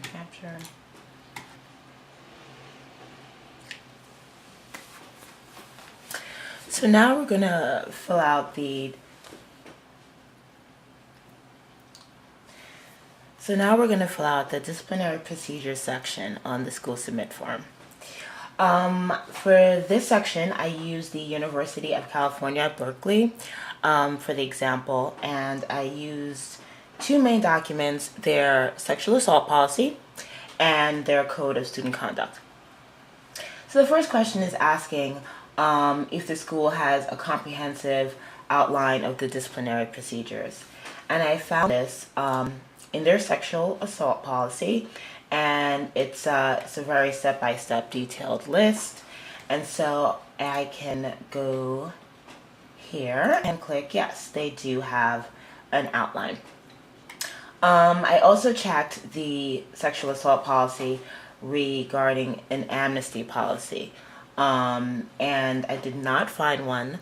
capture. So now we're going to fill out the disciplinary procedure section on the school submit form. For this section, I used the University of California at Berkeley for the example, and I used two main documents: their sexual assault policy and their code of student conduct. So the first question is asking if the school has a comprehensive outline of the disciplinary procedures. And I found this in their sexual assault policy, and it's a very step-by-step detailed list. And so I can go here and click yes, they do have an outline. I also checked the sexual assault policy regarding an amnesty policy, and I did not find one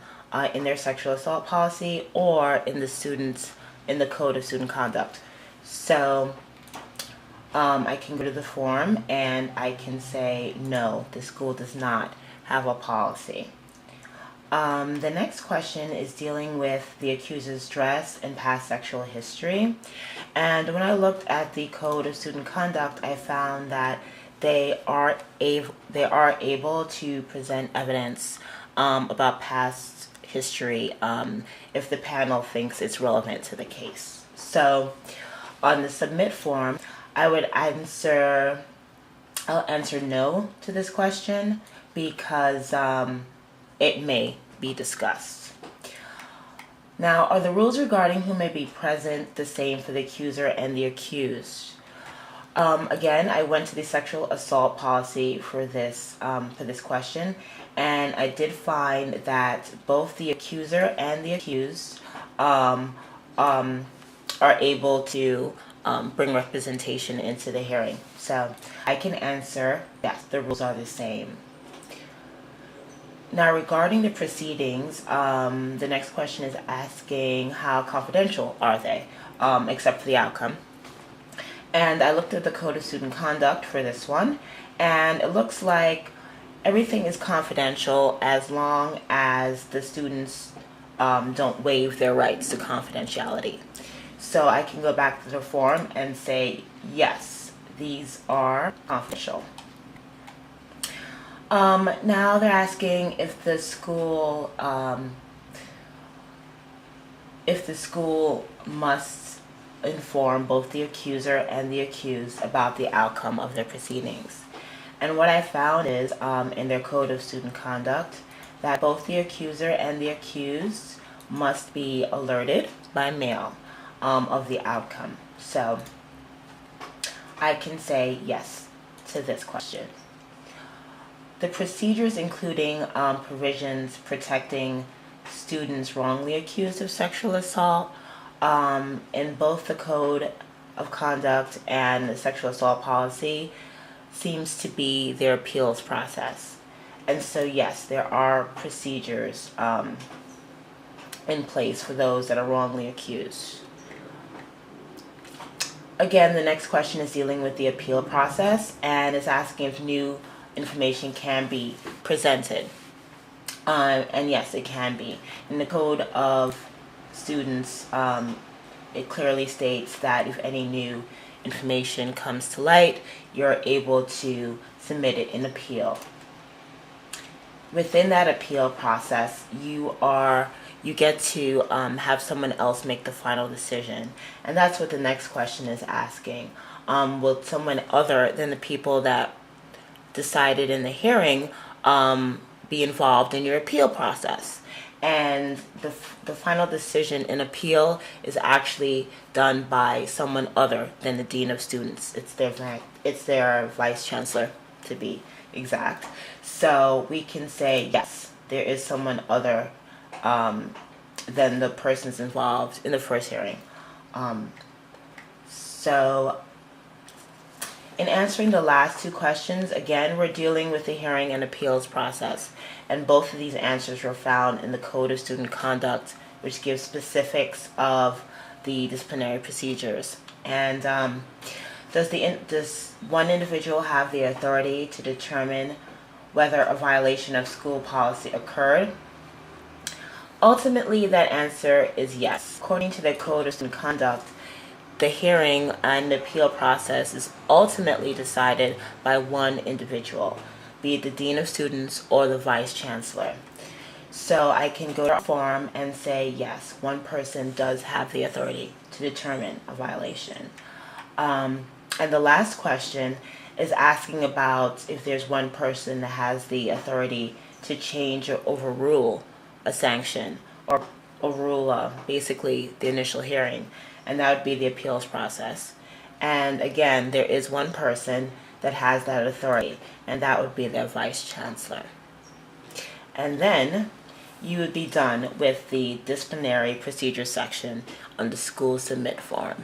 in their sexual assault policy or in the code of student conduct. So I can go to the form and I can say no, the school does not have a policy. The next question is dealing with the accuser's dress and past sexual history. And when I looked at the code of student conduct, I found that they are able to present evidence about past history if the panel thinks it's relevant to the case. So on the submit form, I'll answer no to this question because it may be discussed. Now, are the rules regarding who may be present the same for the accuser and the accused? Again, I went to the sexual assault policy for this question, and I did find that both the accuser and the accused are able to bring representation into the hearing. So I can answer yes, the rules are the same. Now, regarding the proceedings, the next question is asking how confidential are they, except for the outcome. And I looked at the Code of Student Conduct for this one, and it looks like everything is confidential as long as the students don't waive their rights to confidentiality. So I can go back to the form and say, yes, these are confidential. Now they're asking if the school must inform both the accuser and the accused about the outcome of their proceedings. And what I found is in their Code of Student Conduct that both the accuser and the accused must be alerted by mail of the outcome. So I can say yes to this question. The procedures including provisions protecting students wrongly accused of sexual assault in both the Code of Conduct and the sexual assault policy seems to be their appeals process. And so yes, there are procedures in place for those that are wrongly accused. Again, the next question is dealing with the appeal process and is asking if new information can be presented. And yes, it can be. In the Code of Students, it clearly states that if any new information comes to light, you're able to submit it in appeal. Within that appeal process, you get to have someone else make the final decision. And that's what the next question is asking. Will someone other than the people that decided in the hearing be involved in your appeal process? And the final decision in appeal is actually done by someone other than the Dean of Students. It's their Vice Chancellor, to be exact. So we can say, yes, there is someone other than the persons involved in the first hearing. So in answering the last two questions, again, we're dealing with the hearing and appeals process. And both of these answers were found in the Code of Student Conduct, which gives specifics of the disciplinary procedures. And Does one individual have the authority to determine whether a violation of school policy occurred? Ultimately, that answer is yes. According to the Code of Student Conduct, the hearing and appeal process is ultimately decided by one individual, be it the Dean of Students or the Vice Chancellor. So I can go to our form and say, yes, one person does have the authority to determine a violation. And the last question is asking about if there's one person that has the authority to change or overrule a sanction or overrule basically the initial hearing, and that would be the appeals process. And again, there is one person that has that authority, and that would be their Vice Chancellor. And then you would be done with the disciplinary procedure section on the school submit form.